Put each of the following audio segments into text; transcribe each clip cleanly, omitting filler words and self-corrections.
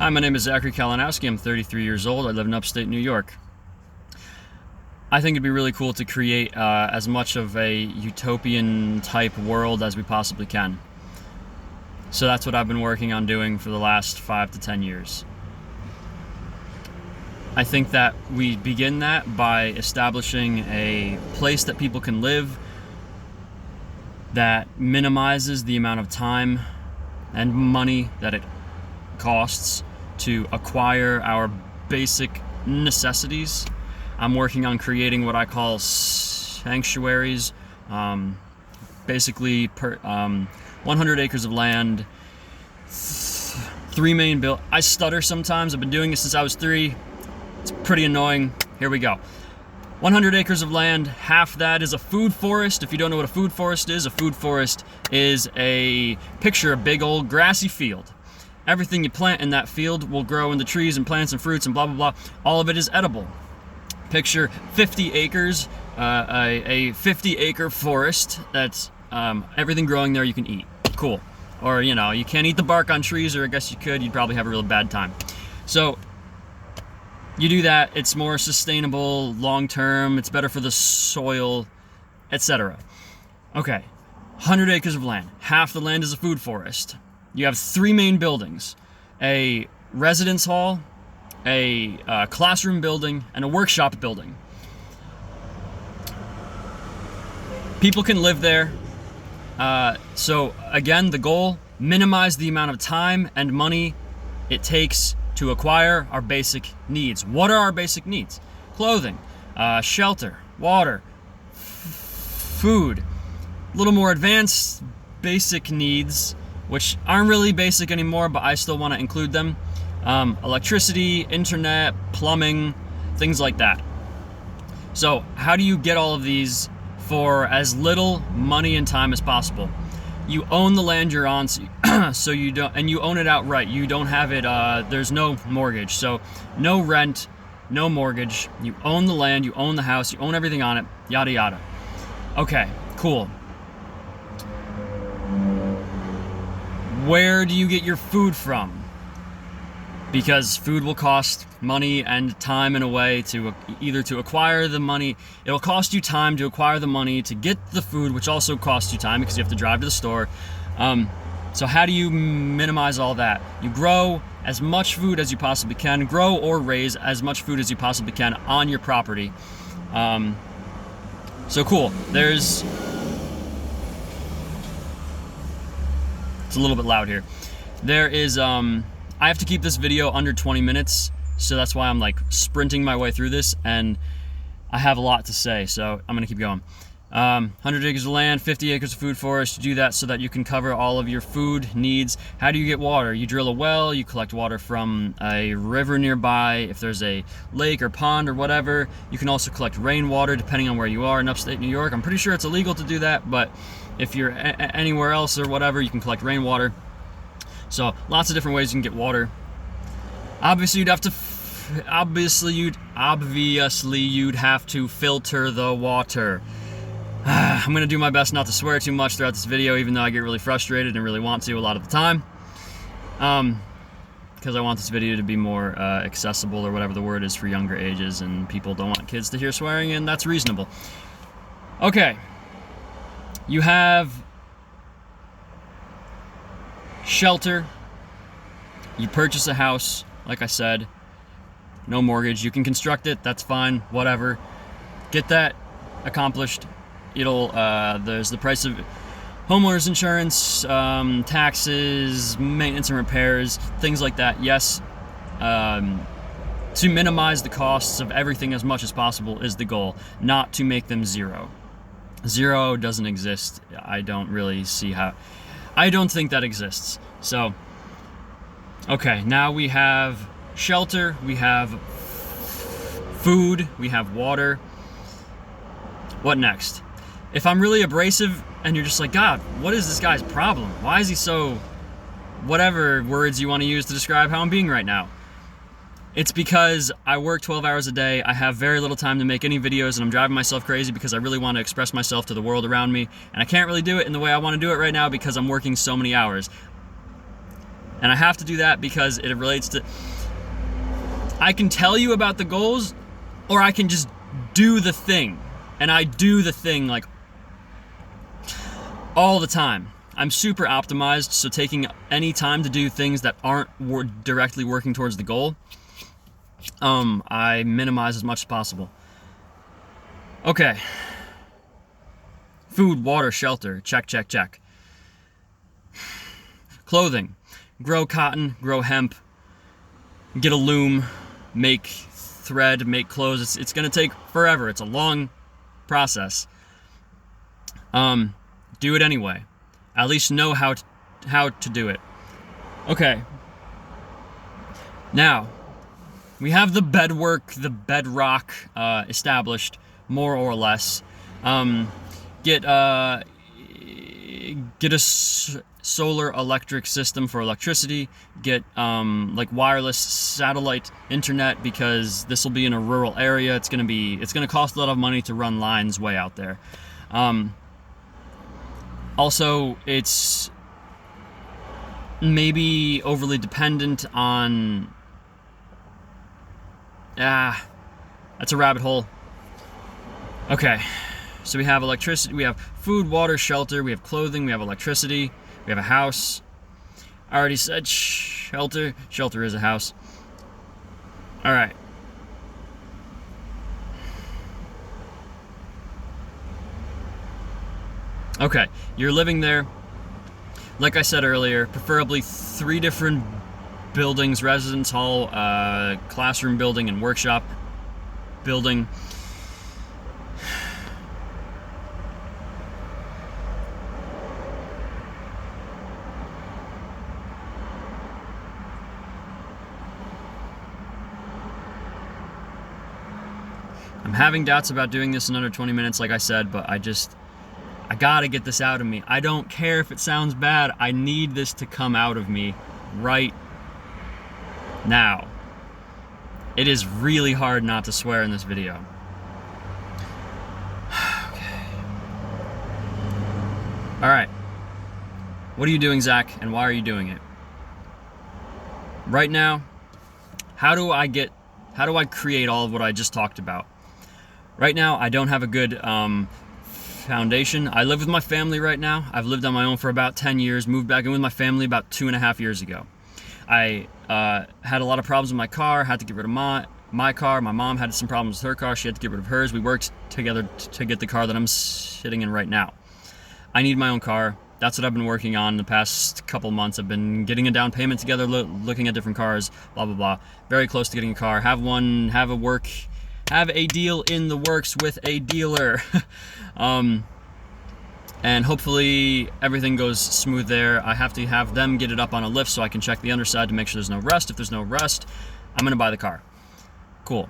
Hi, my name is Zachary Kalinowski. I'm 33 years old. I live in upstate New York. I think it'd be really cool to create as much of a utopian type world as we possibly can. So that's what I've been working on doing for the last 5 to 10 years. I think that we begin that by establishing a place that people can live that minimizes the amount of time and money that it costs to acquire our basic necessities. I'm working on creating what I call sanctuaries, basically 100 acres of land, 3 main build. I stutter sometimes. I've been doing it since I was 3. It's pretty annoying. Here we go. 100 acres of land, half that is a food forest. If you don't know what a food forest is picture a big old grassy field. Everything you plant in that field will grow into trees and plants and fruits and blah, blah, blah. All of it is edible. Picture 50 acres, a 50-acre forest that's everything growing there you can eat. Cool. Or, you know, you can't eat the bark on trees, or I guess you could. You'd probably have a real bad time. So you do that. It's more sustainable, long-term. It's better for the soil, etc. Okay, 100 acres of land. Half the land is a food forest. You have 3 main buildings: a residence hall, a classroom building, and a workshop building. People can live there. So again, the goal: minimize the amount of time and money it takes to acquire our basic needs. What are our basic needs? Clothing, shelter, water, food. A little more advanced basic needs, which aren't really basic anymore, but I still want to include them. Electricity, internet, plumbing, things like that. So how do you get all of these for as little money and time as possible? You own the land you're on, so you don't, and you own it outright. You don't have it, there's no mortgage, so no rent, no mortgage. You own the land, you own the house, you own everything on it, yada yada. Okay, cool. Where do you get your food from? Because food will cost money and time in a way to either to acquire the money. It'll cost you time to acquire the money to get the food, which also costs you time because you have to drive to the store. So how do you minimize all that? You grow as much food as you possibly can. Grow or raise as much food as you possibly can on your property. So cool. It's a little bit loud here. There is, I have to keep this video under 20 minutes, so that's why I'm like sprinting my way through this, and I have a lot to say, so I'm gonna keep going. 100 acres of land, 50 acres of food forest. You do that so that you can cover all of your food needs. How do you get water? You drill a well, you collect water from a river nearby. If there's a lake or pond or whatever, you can also collect rainwater depending on where you are in upstate New York. I'm pretty sure it's illegal to do that, but if you're anywhere else or whatever, you can collect rainwater. So lots of different ways you can get water. Obviously you'd have to filter the water. I'm gonna do my best not to swear too much throughout this video, even though I get really frustrated and really want to a lot of the time. Because I want this video to be more accessible, or whatever the word is, for younger ages, and people don't want kids to hear swearing, and that's reasonable. Okay. You have shelter. You purchase a house, like I said. No mortgage. You can construct it, that's fine, whatever. Get that accomplished. There's the price of homeowners insurance, taxes, maintenance and repairs, things like that. Yes, to minimize the costs of everything as much as possible is the goal, not to make them zero. Zero doesn't exist. I don't really see how. I don't think that exists. So, okay, now we have shelter, we have food, we have water. What next? If I'm really abrasive and you're just like, God, what is this guy's problem? Why is he so, whatever words you want to use to describe how I'm being right now? It's because I work 12 hours a day, I have very little time to make any videos, and I'm driving myself crazy because I really want to express myself to the world around me, and I can't really do it in the way I want to do it right now because I'm working so many hours. And I have to do that because it relates to, I can tell you about the goals, or I can just do the thing. And I do the thing like all the time. I'm super optimized, so taking any time to do things that aren't directly working towards the goal, I minimize as much as possible. Okay. Food, water, shelter, check, check, check. Clothing. Grow cotton, grow hemp, get a loom, make thread, make clothes. It's gonna take forever. It's a long process. Do it anyway. At least know how to do it. Okay. Now, we have the bedrock established, more or less. Get a solar electric system for electricity. Get like wireless satellite internet, because this will be in a rural area. It's gonna cost a lot of money to run lines way out there. Also, it's maybe overly dependent on... that's a rabbit hole. Okay, so we have electricity, we have food, water, shelter, we have clothing, we have electricity, we have a house. I already said shelter. Shelter is a house. All right. Okay, you're living there. Like I said earlier, preferably 3 different buildings: residence hall, classroom building, and workshop building. I'm having doubts about doing this in under 20 minutes, like I said, but I gotta get this out of me. I don't care if it sounds bad. I need this to come out of me right now. It is really hard not to swear in this video. Okay. All right. What are you doing, Zach, and why are you doing it? Right now, how do I create all of what I just talked about? Right now, I don't have a good foundation. I live with my family right now. I've lived on my own for about 10 years, moved back in with my family about 2.5 years ago. I had a lot of problems with my car, had to get rid of my car. My mom had some problems with her car. She had to get rid of hers. We worked together to get the car that I'm sitting in right now. I need my own car. That's what I've been working on the past couple months. I've been getting a down payment together, looking at different cars, blah, blah, blah. Very close to getting a car. Have a deal in the works with a dealer. And hopefully everything goes smooth there. I have to have them get it up on a lift so I can check the underside to make sure there's no rust. If there's no rust, I'm gonna buy the car. Cool.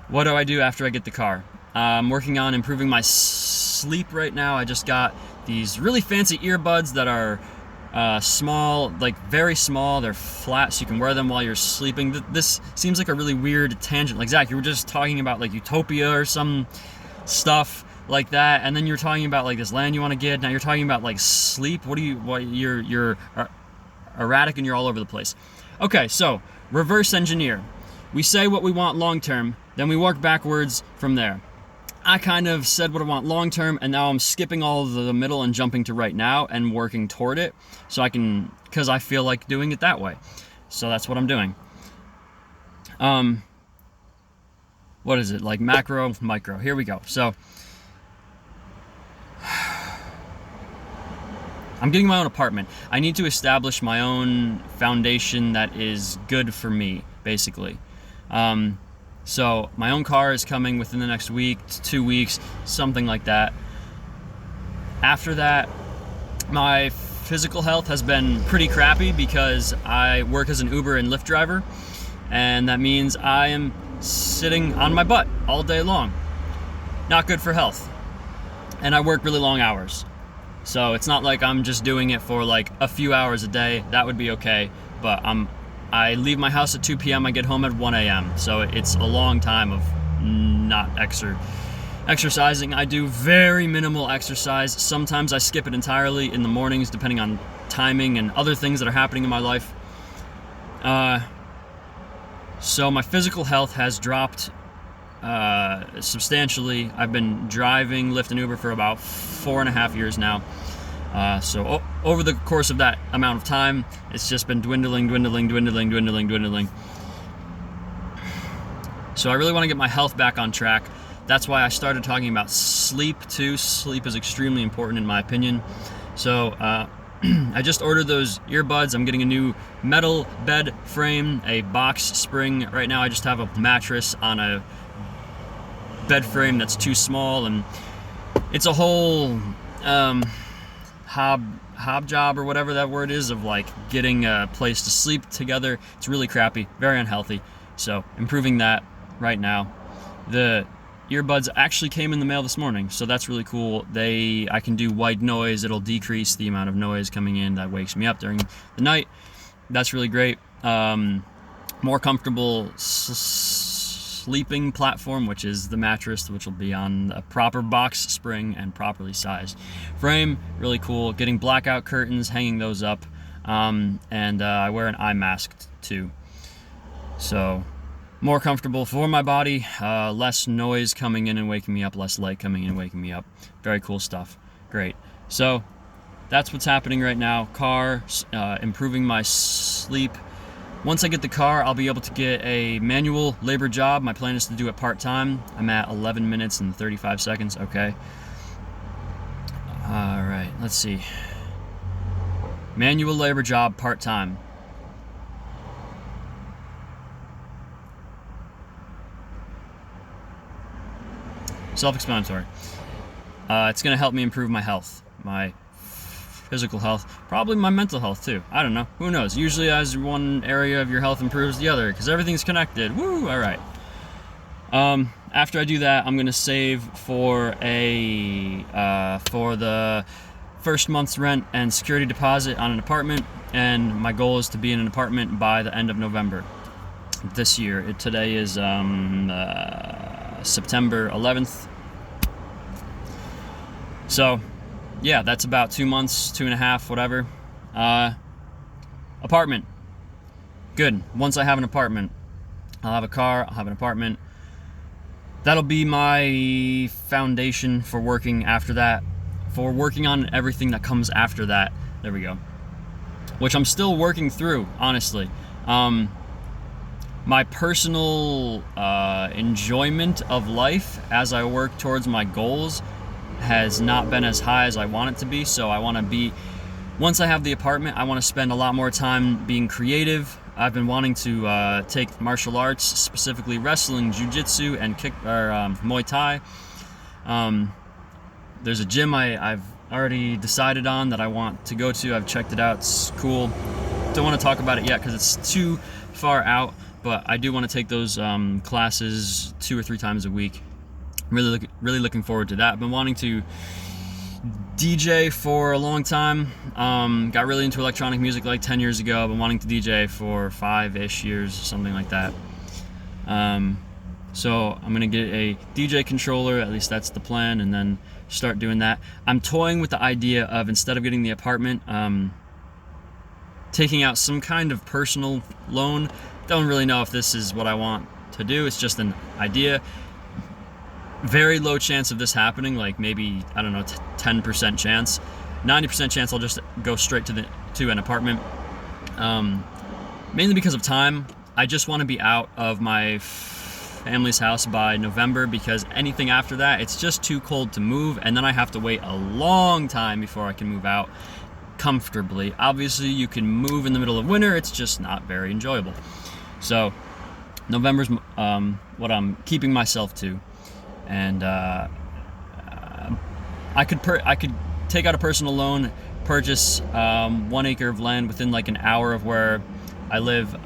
What do I do after I get the car? I'm working on improving my sleep right now. I just got these really fancy earbuds that are small, like very small. They're flat, so you can wear them while you're sleeping. This seems like a really weird tangent. Like, Zach, you were just talking about like Utopia or some stuff like that, and then you're talking about like this land you want to get. Now you're talking about like sleep. You're erratic and you're all over the place. Okay, so reverse engineer. We say what we want long term, then we work backwards from there. I kind of said what I want long term, and now I'm skipping all of the middle and jumping to right now and working toward it, so because I feel like doing it that way. So that's what I'm doing. What is it? Like macro, micro. Here we go. So I'm getting my own apartment. I need to establish my own foundation that is good for me, basically. So my own car is coming within the next week, 2 weeks, something like that. After that, my physical health has been pretty crappy because I work as an Uber and Lyft driver, and that means I am sitting on my butt all day long. Not good for health. And I work really long hours. So it's not like I'm just doing it for like a few hours a day. That would be okay, but I leave my house at 2 p.m. I get home at 1 a.m. So it's a long time of not exercising. I do very minimal exercise. Sometimes I skip it entirely in the mornings, depending on timing and other things that are happening in my life. So my physical health has dropped substantially. I've been driving Lyft and Uber for about 4.5 years now. So over the course of that amount of time, it's just been dwindling. So I really want to get my health back on track. That's why I started talking about sleep too. Sleep is extremely important in my opinion. So I just ordered those earbuds. I'm getting a new metal bed frame, a box spring. Right now I just have a mattress on a bed frame that's too small, and it's a whole hob job or whatever that word is of like getting a place to sleep together. It's really crappy, very unhealthy. So improving that right now. The earbuds actually came in the mail this morning, so that's really cool. I can do white noise. It'll decrease the amount of noise coming in that wakes me up during the night. That's really great. More comfortable sleeping platform, which is the mattress, which will be on a proper box spring and properly sized frame. Really cool. Getting blackout curtains, hanging those up, and I wear an eye mask too. So more comfortable for my body, less noise coming in and waking me up, less light coming in and waking me up. Very cool stuff. Great. So that's what's happening right now. Car, improving my sleep. Once I get the car, I'll be able to get a manual labor job. My plan is to do it part-time. I'm at 11 minutes and 35 seconds. Okay. All right, let's see. Manual labor job part-time. Self-explanatory. It's going to help me improve my health, my physical health, probably my mental health too. I don't know. Who knows? Usually as one area of your health improves, the other, because everything's connected. Woo! All right. After I do that, I'm going to save for the first month's rent and security deposit on an apartment, and my goal is to be in an apartment by the end of November this year. Today is September 11th. So, yeah, that's about 2 months, 2.5, whatever. Apartment. Good. Once I have an apartment, I'll have a car, I'll have an apartment. That'll be my foundation for working after that, for working on everything that comes after that. There we go. Which I'm still working through, honestly. My personal enjoyment of life as I work towards my goals has not been as high as I want it to be. So I want to be, once I have the apartment, I want to spend a lot more time being creative. I've been wanting to take martial arts, specifically wrestling, jiu-jitsu, and Muay Thai. There's a gym I've already decided on that I want to go to. I've checked it out. It's cool. Don't want to talk about it yet because it's too far out, but I do want to take those classes 2 or 3 times a week. Really looking forward to that. I've been wanting to DJ for a long time. Got really into electronic music like 10 years ago. I've been wanting to DJ for 5-ish years, something like that. So I'm gonna get a DJ controller, at least that's the plan, and then start doing that. I'm toying with the idea of, instead of getting the apartment, taking out some kind of personal loan. Don't really know if this is what I want to do. It's just an idea. Very low chance of this happening, like maybe, I don't know, 10% chance. 90% chance I'll just go straight to an apartment. Mainly because of time. I just want to be out of my family's house by November, because anything after that, it's just too cold to move, and then I have to wait a long time before I can move out comfortably. Obviously, you can move in the middle of winter, it's just not very enjoyable. So, November's what I'm keeping myself to. And I could take out a personal loan, purchase 1 acre of land within like an hour of where I live.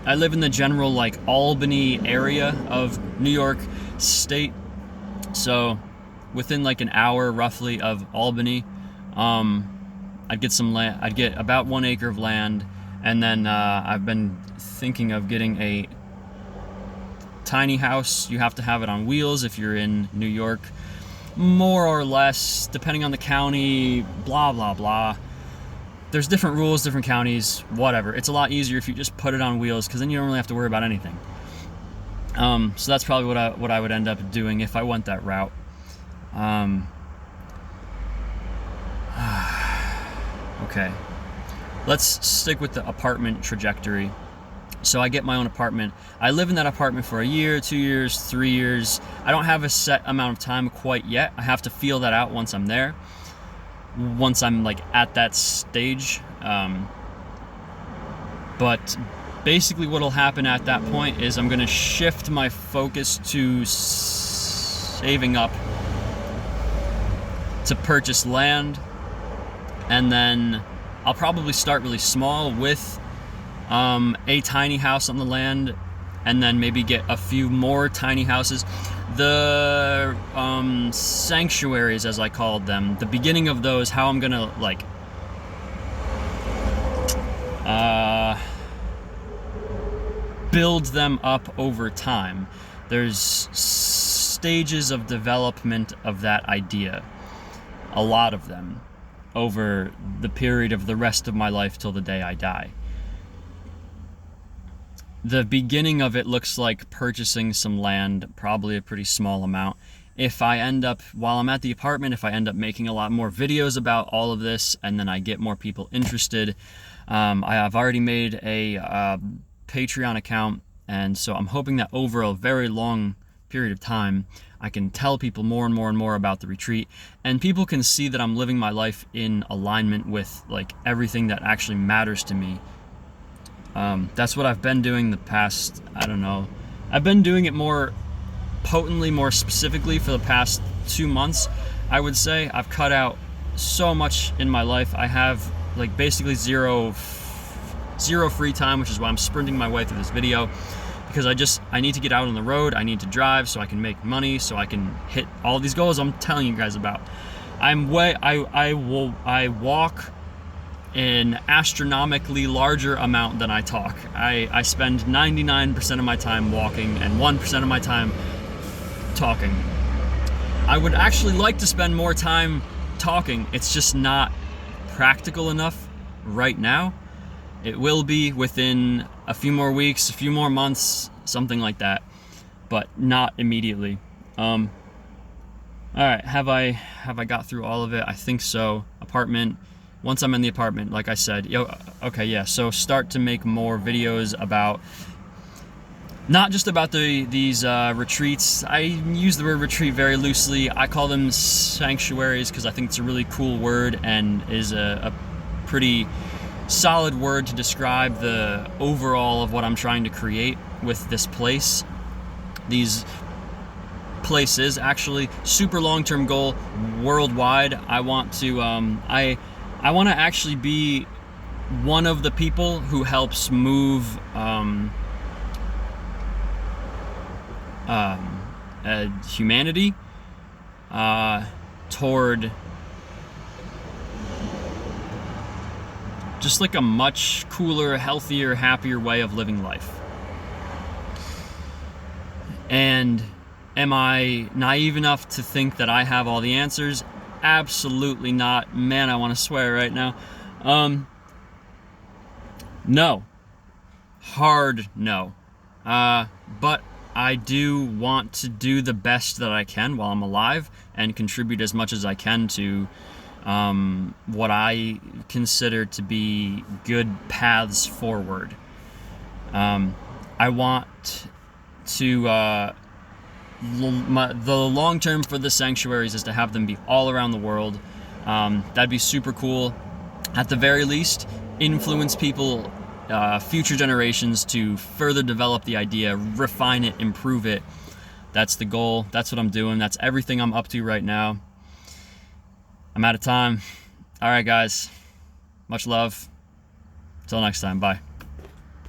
I live in the general like Albany area of New York State, so within like an hour roughly of Albany, I'd get some land. I'd get about 1 acre of land, and then I've been thinking of getting a tiny house. You have to have it on wheels if you're in New York, more or less, depending on the county, blah blah blah. there's different rules, different counties, whatever. It's a lot easier if you just put it on wheels, because then you don't really have to worry about anything. So that's probably what I would end up doing if I went that route. Okay, let's stick with the apartment trajectory. So I get my own apartment. I live in that apartment for a year, 2 years, 3 years. I don't have a set amount of time quite yet. I have to feel that out once I'm there. Once I'm like at that stage. But basically what'll happen at that point is I'm gonna shift my focus to saving up to purchase land, and then I'll probably start really small with a tiny house on the land, and then maybe get a few more tiny houses. The sanctuaries, as I called them, the beginning of those, how I'm gonna like build them up over time. There's stages of development of that idea, a lot of them, over the period of the rest of my life till the day I die. The beginning of it looks like purchasing some land, probably a pretty small amount. If I end up, while I'm at the apartment, if I end up making a lot more videos about all of this, and then I get more people interested, I have already made a Patreon account, and so I'm hoping that over a very long period of time, I can tell people more and more and more about the retreat, and people can see that I'm living my life in alignment with like everything that actually matters to me. That's what I've been doing the past, I don't know, I've been doing it more potently, more specifically for the past 2 months. I would say I've cut out so much in my life. I have like basically zero free time, which is why I'm sprinting my way through this video, because I need to get out on the road. I need to drive so I can make money, so I can hit all these goals I'm telling you guys about. I walk an astronomically larger amount than I talk. I spend 99% of my time walking and 1% of my time talking. I would actually like to spend more time talking. It's just not practical enough right now. It will be within a few more weeks, a few more months, something like that, but not immediately. All right, have I got through all of it? I think so. Apartment. Once I'm in the apartment, like I said, okay, yeah, so start to make more videos about, not just about these retreats. I use the word retreat very loosely. I call them sanctuaries because I think it's a really cool word and is a pretty solid word to describe the overall of what I'm trying to create with this place. These places, actually, super long-term goal worldwide. I want to, I want to actually be one of the people who helps move humanity toward just like a much cooler, healthier, happier way of living life. And am I naive enough to think that I have all the answers? Absolutely not. Man, I want to swear right now. No. Hard no. But I do want to do the best that I can while I'm alive and contribute as much as I can to what I consider to be good paths forward. I want to the long term for the sanctuaries is to have them be all around the world. That'd be super cool. At the very least, influence people, future generations, to further develop the idea, refine it, improve it. That's the goal. That's what I'm doing. That's everything I'm up to right now. I'm out of time. All right, guys. Much love. Till next time. Bye.